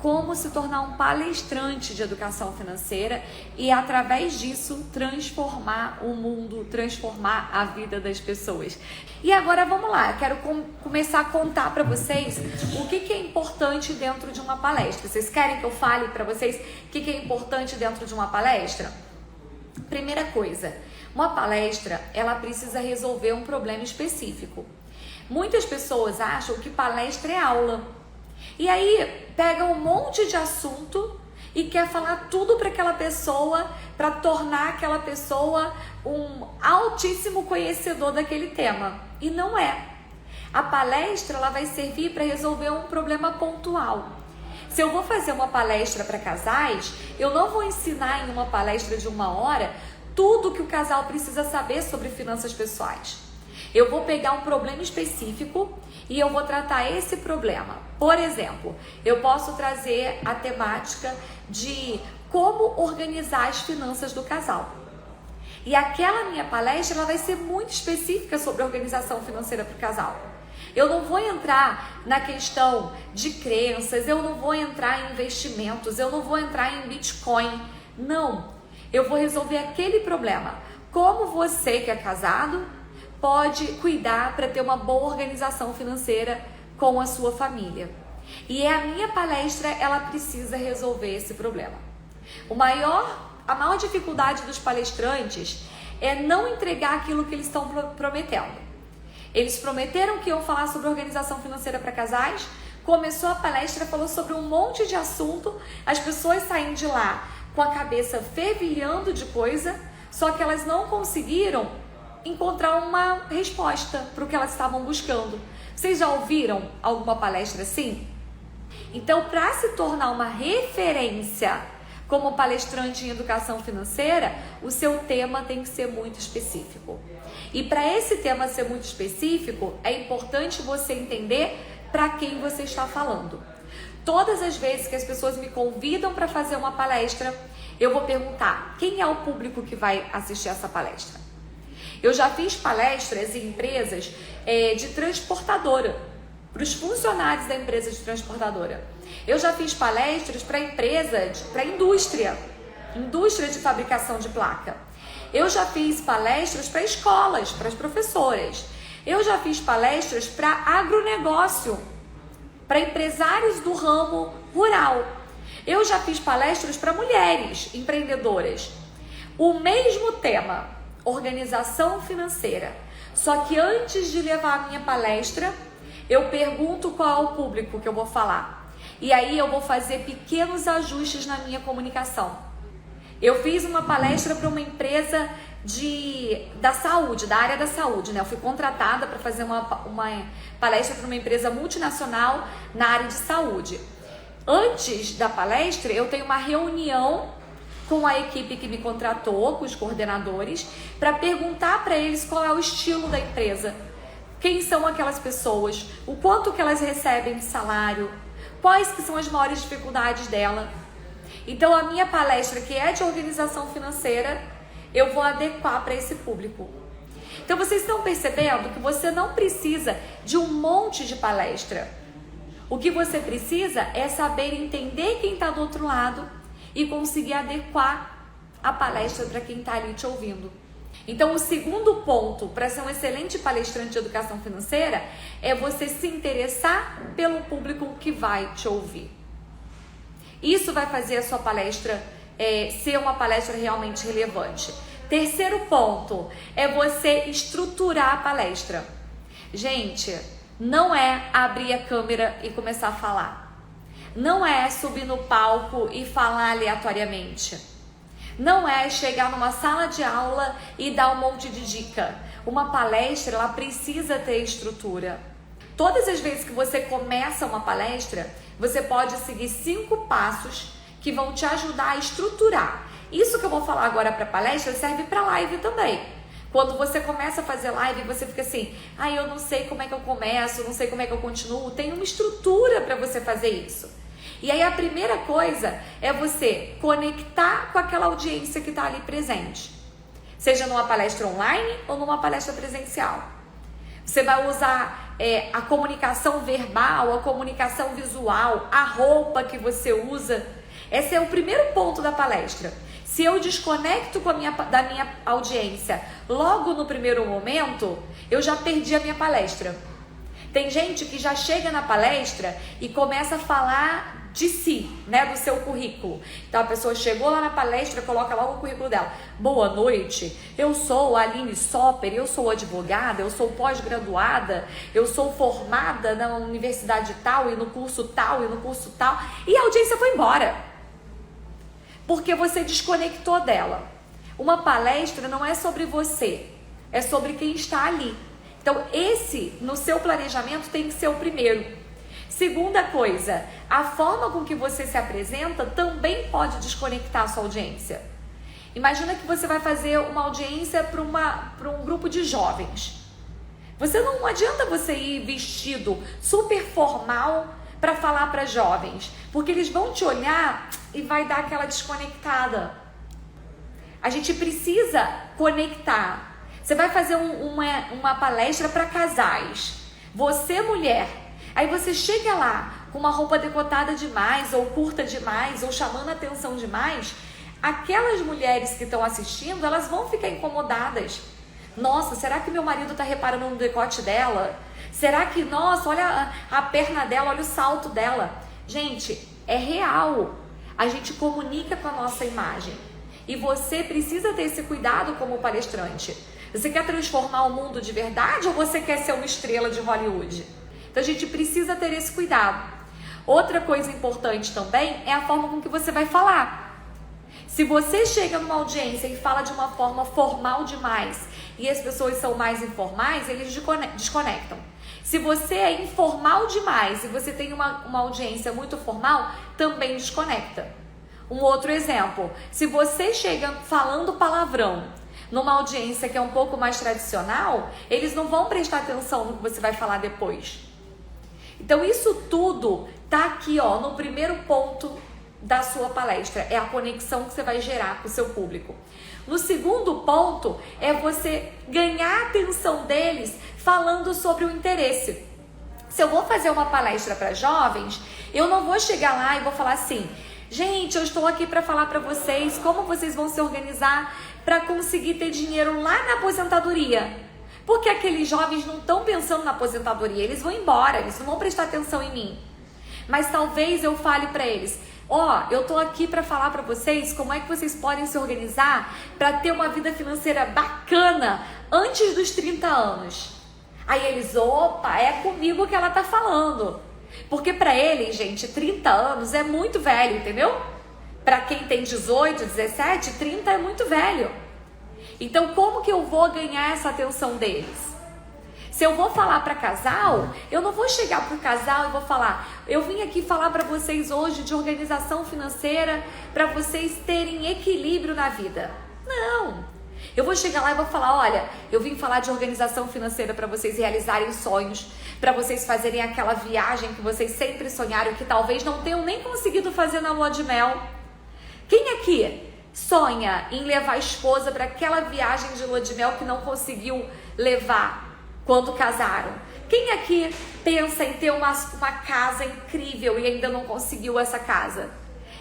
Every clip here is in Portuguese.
como se tornar um palestrante de educação financeira e, através disso, transformar o mundo, transformar a vida das pessoas. E agora vamos lá, eu quero começar a contar para vocês o que é importante dentro de uma palestra. Vocês querem que eu fale para vocês o que é importante dentro de uma palestra? Primeira coisa, uma palestra, ela precisa resolver um problema específico. Muitas pessoas acham que palestra é aula. E aí pega um monte de assunto e quer falar tudo para aquela pessoa, para tornar aquela pessoa um altíssimo conhecedor daquele tema. E não é. A palestra, ela vai servir para resolver um problema pontual. Se eu vou fazer uma palestra para casais, eu não vou ensinar em uma palestra de 1 hora tudo que o casal precisa saber sobre finanças pessoais. Eu vou pegar um problema específico e eu vou tratar esse problema. Por exemplo, eu posso trazer a temática de como organizar as finanças do casal. E aquela minha palestra, ela vai ser muito específica sobre a organização financeira para o casal. Eu não vou entrar na questão de crenças, eu não vou entrar em investimentos, eu não vou entrar em Bitcoin. Não, eu vou resolver aquele problema. Como você que é casado pode cuidar para ter uma boa organização financeira com a sua família. E a minha palestra, ela precisa resolver esse problema. A maior dificuldade dos palestrantes é não entregar aquilo que eles estão prometendo. Eles prometeram que iam falar sobre organização financeira para casais, começou a palestra, falou sobre um monte de assunto, as pessoas saem de lá com a cabeça fervilhando de coisa, só que elas não conseguiram encontrar uma resposta para o que elas estavam buscando. Vocês já ouviram alguma palestra assim? Então, para se tornar uma referência como palestrante em educação financeira, o seu tema tem que ser muito específico. E para esse tema ser muito específico, é importante você entender para quem você está falando. Todas as vezes que as pessoas me convidam para fazer uma palestra, eu vou perguntar quem é o público que vai assistir essa palestra. Eu já fiz palestras em empresas de transportadora, para os funcionários da empresa de transportadora. Eu já fiz palestras para indústria de fabricação de placa. Eu já fiz palestras para escolas, para as professoras. Eu já fiz palestras para agronegócio, para empresários do ramo rural. Eu já fiz palestras para mulheres empreendedoras. O mesmo tema, organização financeira. Só que antes de levar a minha palestra, eu pergunto qual é o público que eu vou falar. E aí eu vou fazer pequenos ajustes na minha comunicação. Eu fiz uma palestra para uma empresa da saúde, da área da saúde, né? Eu fui contratada para fazer uma palestra para uma empresa multinacional na área de saúde. Antes da palestra, eu tenho uma reunião com a equipe que me contratou, com os coordenadores, para perguntar para eles qual é o estilo da empresa, quem são aquelas pessoas, o quanto que elas recebem de salário, quais que são as maiores dificuldades dela. Então a minha palestra, que é de organização financeira, eu vou adequar para esse público. Então vocês estão percebendo que você não precisa de um monte de palestra. O que você precisa é saber entender quem está do outro lado e conseguir adequar a palestra para quem está ali te ouvindo. Então, o segundo ponto para ser um excelente palestrante de educação financeira é você se interessar pelo público que vai te ouvir. Isso vai fazer a sua palestra ser uma palestra realmente relevante. Terceiro ponto é você estruturar a palestra. Gente, não é abrir a câmera e começar a falar. Não é subir no palco e falar aleatoriamente. Não é chegar numa sala de aula e dar um monte de dica. Uma palestra, ela precisa ter estrutura. Todas as vezes que você começa uma palestra, você pode seguir 5 passos que vão te ajudar a estruturar. Isso que eu vou falar agora para palestra serve para live também. Quando você começa a fazer live, você fica assim, eu não sei como é que eu começo, não sei como é que eu continuo. Tem uma estrutura para você fazer isso. E aí a primeira coisa é você conectar com aquela audiência que está ali presente. Seja numa palestra online ou numa palestra presencial. Você vai usar a comunicação verbal, a comunicação visual, a roupa que você usa. Esse é o primeiro ponto da palestra. Se eu desconecto da minha audiência logo no primeiro momento, eu já perdi a minha palestra. Tem gente que já chega na palestra e começa a falar de si, né, do seu currículo. Então a pessoa chegou lá na palestra, coloca logo o currículo dela. Boa noite, eu sou a Aline Sopper, eu sou advogada, eu sou pós-graduada, eu sou formada na universidade tal e no curso tal e no curso tal. E a audiência foi embora. Porque você desconectou dela. Uma palestra não é sobre você, é sobre quem está ali. Então, esse, no seu planejamento, tem que ser o primeiro. Segunda coisa, a forma com que você se apresenta também pode desconectar a sua audiência. Imagina que você vai fazer uma audiência para um grupo de jovens. Não adianta você ir vestido super formal para falar para jovens, porque eles vão te olhar e vai dar aquela desconectada. A gente precisa conectar. Você vai fazer uma palestra para casais. Você, mulher, aí você chega lá com uma roupa decotada demais, ou curta demais, ou chamando a atenção demais. Aquelas mulheres que estão assistindo, elas vão ficar incomodadas. Nossa, será que meu marido está reparando no decote dela? Será que, nossa, olha a perna dela, olha o salto dela. Gente, é real. A gente comunica com a nossa imagem. E você precisa ter esse cuidado como palestrante. Você quer transformar o mundo de verdade ou você quer ser uma estrela de Hollywood? Então a gente precisa ter esse cuidado. Outra coisa importante também é a forma com que você vai falar. Se você chega numa audiência e fala de uma forma formal demais e as pessoas são mais informais, eles desconectam. Se você é informal demais e você tem uma audiência muito formal, também desconecta. Um outro exemplo, se você chega falando palavrão numa audiência que é um pouco mais tradicional, eles não vão prestar atenção no que você vai falar depois. Então isso tudo tá aqui, ó, no primeiro ponto da sua palestra, é a conexão que você vai gerar com o seu público. No segundo ponto, é você ganhar a atenção deles falando sobre o interesse. Se eu vou fazer uma palestra para jovens, eu não vou chegar lá e vou falar assim: gente, eu estou aqui para falar para vocês como vocês vão se organizar para conseguir ter dinheiro lá na aposentadoria. Porque aqueles jovens não estão pensando na aposentadoria, eles vão embora, eles não vão prestar atenção em mim. Mas talvez eu fale para eles: eu tô aqui para falar para vocês como é que vocês podem se organizar para ter uma vida financeira bacana antes dos 30 anos. Aí eles, é comigo que ela tá falando. Porque para eles, gente, 30 anos é muito velho, entendeu? Para quem tem 18, 17, 30 é muito velho. Então, como que eu vou ganhar essa atenção deles? Se eu vou falar para casal, eu não vou chegar pro casal e vou falar: eu vim aqui falar para vocês hoje de organização financeira para vocês terem equilíbrio na vida. Não. Eu vou chegar lá e vou falar: olha, eu vim falar de organização financeira para vocês realizarem sonhos, para vocês fazerem aquela viagem que vocês sempre sonharam, que talvez não tenham nem conseguido fazer na lua de mel. Quem aqui sonha em levar a esposa para aquela viagem de lua de mel que não conseguiu levar quando casaram? Quem aqui pensa em ter uma casa incrível e ainda não conseguiu essa casa?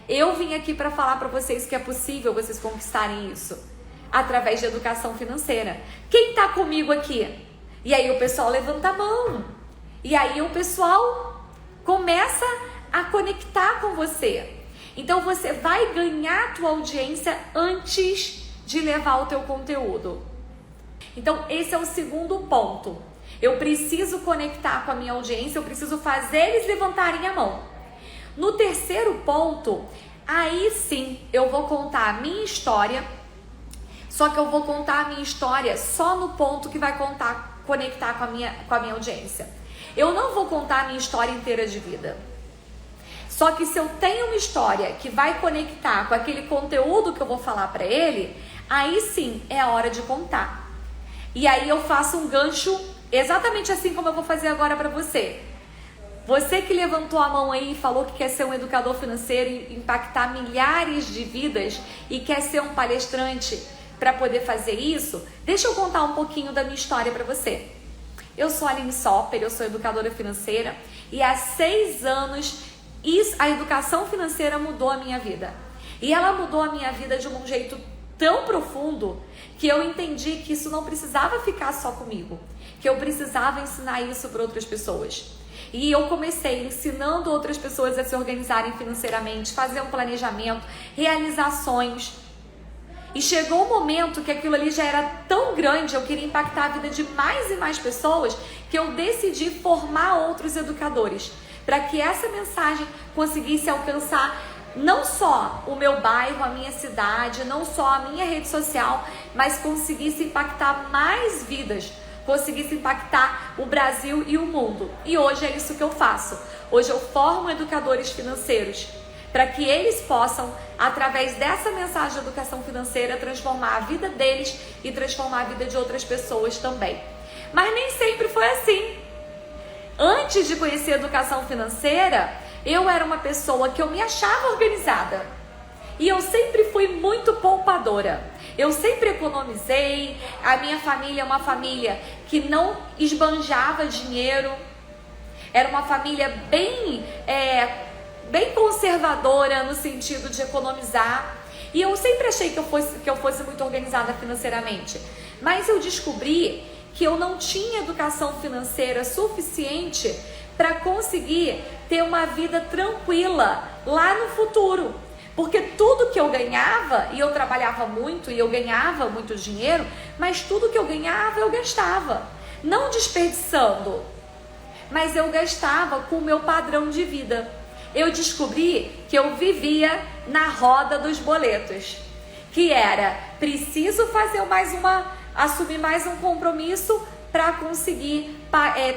Eu vim aqui para falar para vocês que é possível vocês conquistarem isso através da educação financeira. Quem está comigo aqui? E aí o pessoal levanta a mão. E aí o pessoal começa a conectar com você. Então você vai ganhar a tua audiência antes de levar o teu conteúdo. Então esse é o segundo ponto. Eu preciso conectar com a minha audiência, eu preciso fazer eles levantarem a mão. No terceiro ponto, aí sim eu vou contar a minha história, só que eu vou contar a minha história só no ponto que vai conectar com a minha audiência. Eu não vou contar a minha história inteira de vida. Só que se eu tenho uma história que vai conectar com aquele conteúdo que eu vou falar para ele, aí sim é a hora de contar. E aí eu faço um gancho exatamente assim como eu vou fazer agora para você. Você que levantou a mão aí e falou que quer ser um educador financeiro e impactar milhares de vidas e quer ser um palestrante para poder fazer isso, deixa eu contar um pouquinho da minha história para você. Eu sou a Aline Sopper, eu sou educadora financeira e há 6 anos a educação financeira mudou a minha vida. E ela mudou a minha vida de um jeito tão profundo que eu entendi que isso não precisava ficar só comigo, que eu precisava ensinar isso para outras pessoas. E eu comecei ensinando outras pessoas a se organizarem financeiramente, fazer um planejamento, realizar sonhos. E chegou um momento que aquilo ali já era tão grande, eu queria impactar a vida de mais e mais pessoas, que eu decidi formar outros educadores, para que essa mensagem conseguisse alcançar não só o meu bairro, a minha cidade, não só a minha rede social, mas conseguisse impactar mais vidas, conseguisse impactar o Brasil e o mundo. E hoje é isso que eu faço. Hoje eu formo educadores financeiros para que eles possam, através dessa mensagem de educação financeira, transformar a vida deles e transformar a vida de outras pessoas também. Mas nem sempre foi assim. Antes de conhecer a educação financeira, eu era uma pessoa que eu me achava organizada. E eu sempre fui muito poupadora. Eu sempre economizei. A minha família é uma família que não esbanjava dinheiro. Era uma família bem conservadora no sentido de economizar. E eu sempre achei que eu fosse muito organizada financeiramente. Mas eu descobri que eu não tinha educação financeira suficiente para conseguir ter uma vida tranquila lá no futuro. Porque tudo que eu ganhava, e eu trabalhava muito e eu ganhava muito dinheiro, mas tudo que eu ganhava eu gastava. Não desperdiçando, mas eu gastava com o meu padrão de vida. Eu descobri que eu vivia na roda dos boletos, que era preciso assumir mais um compromisso para conseguir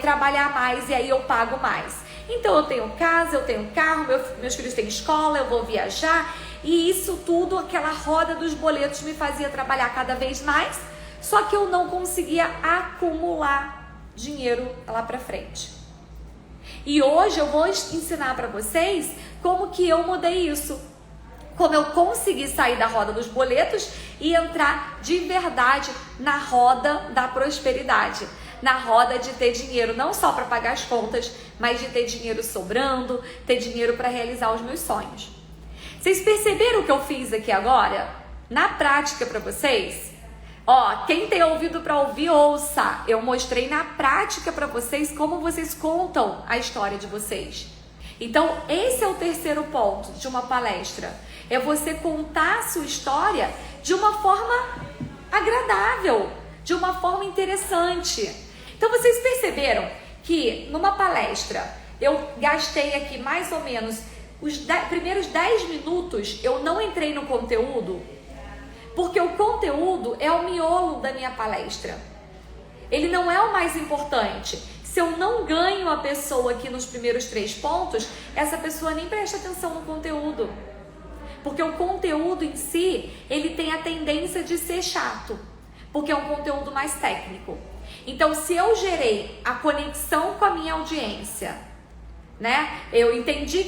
trabalhar mais e aí eu pago mais. Então eu tenho casa, eu tenho carro, meus filhos têm escola, eu vou viajar e isso tudo, aquela roda dos boletos me fazia trabalhar cada vez mais, só que eu não conseguia acumular dinheiro lá para frente. E hoje eu vou ensinar para vocês como que eu mudei isso, como eu consegui sair da roda dos boletos e entrar de verdade na roda da prosperidade. Na roda de ter dinheiro não só para pagar as contas, mas de ter dinheiro sobrando, ter dinheiro para realizar os meus sonhos. Vocês perceberam o que eu fiz aqui agora? Na prática para vocês? Ó, quem tem ouvido para ouvir, ouça. Eu mostrei na prática para vocês como vocês contam a história de vocês. Então, esse é o terceiro ponto de uma palestra. É você contar a sua história de uma forma agradável, de uma forma interessante. Então, vocês perceberam que numa palestra eu gastei aqui mais ou menos os primeiros 10 minutos, eu não entrei no conteúdo, porque o conteúdo é o miolo da minha palestra. Ele não é o mais importante. Se eu não ganho a pessoa aqui nos primeiros 3 pontos, essa pessoa nem presta atenção no conteúdo. Porque o conteúdo em si, ele tem a tendência de ser chato, porque é um conteúdo mais técnico. Então, se eu gerei a conexão com a minha audiência, né? Eu entendi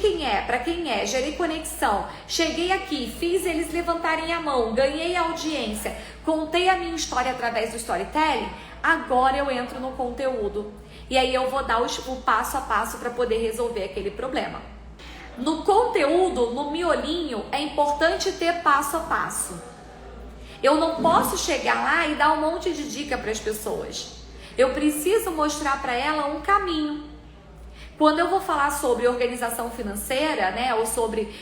para quem é, gerei conexão, cheguei aqui, fiz eles levantarem a mão, ganhei a audiência, contei a minha história através do storytelling, agora eu entro no conteúdo. E aí eu vou dar o passo a passo para poder resolver aquele problema. No conteúdo, no miolinho, é importante ter passo a passo. Eu não posso chegar lá e dar um monte de dica para as pessoas. Eu preciso mostrar para ela um caminho. Quando eu vou falar sobre organização financeira, né, ou sobre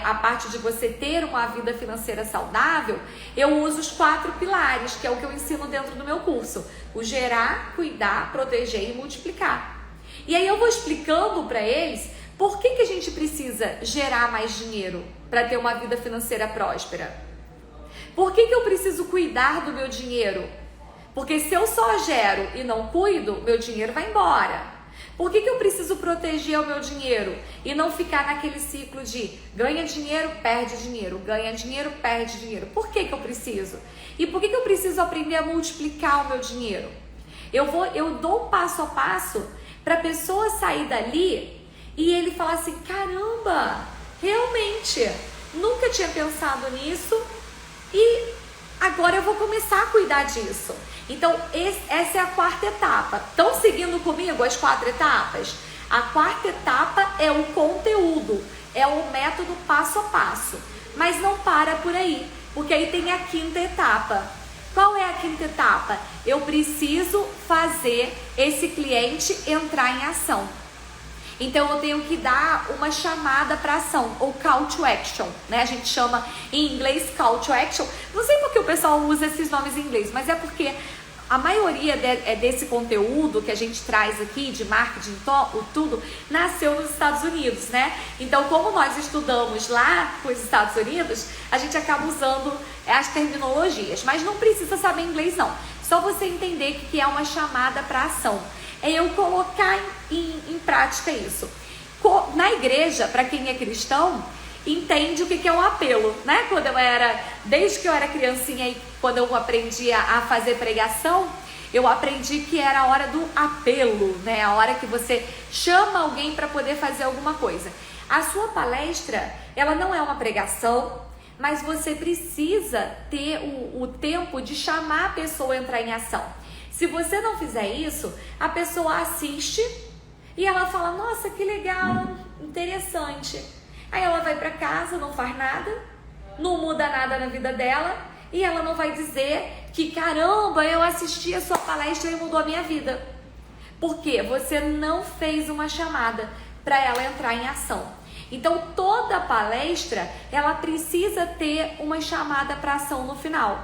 a parte de você ter uma vida financeira saudável, eu uso os 4 pilares, que é o que eu ensino dentro do meu curso. O gerar, cuidar, proteger e multiplicar. E aí eu vou explicando para eles por que a gente precisa gerar mais dinheiro para ter uma vida financeira próspera. Por que eu preciso cuidar do meu dinheiro? Porque se eu só gero e não cuido, meu dinheiro vai embora. Por que eu preciso proteger o meu dinheiro e não ficar naquele ciclo de ganha dinheiro, perde dinheiro, ganha dinheiro, perde dinheiro? Por que eu preciso? E por que eu preciso aprender a multiplicar o meu dinheiro? Eu dou um passo a passo para a pessoa sair dali e ele falar assim, caramba, realmente, nunca tinha pensado nisso e Agora eu vou começar a cuidar disso. Então, essa é a quarta etapa. Estão seguindo comigo as 4 etapas? A quarta etapa é o conteúdo, é o método passo a passo. Mas não para por aí, porque aí tem a quinta etapa. Qual é a quinta etapa? Eu preciso fazer esse cliente entrar em ação. Então eu tenho que dar uma chamada para ação, ou call to action, né? A gente chama em inglês call to action. Não sei porque o pessoal usa esses nomes em inglês, mas é porque a maioria desse conteúdo que a gente traz aqui de marketing, tudo, nasceu nos Estados Unidos, né? Então, como nós estudamos lá com os Estados Unidos, a gente acaba usando as terminologias, mas não precisa saber inglês não. Só você entender que é uma chamada para ação. É eu colocar em prática isso. Na igreja, para quem é cristão, entende o que é um apelo, né? Desde que eu era criancinha e quando eu aprendi a fazer pregação, eu aprendi que era a hora do apelo, né? A hora que você chama alguém para poder fazer alguma coisa. A sua palestra, ela não é uma pregação, mas você precisa ter o tempo de chamar a pessoa a entrar em ação. Se você não fizer isso, a pessoa assiste e ela fala, nossa, que legal, interessante. Aí ela vai para casa, não faz nada, não muda nada na vida dela e ela não vai dizer que, caramba, eu assisti a sua palestra e mudou a minha vida. Porque você não fez uma chamada para ela entrar em ação. Então, toda palestra, ela precisa ter uma chamada para ação no final.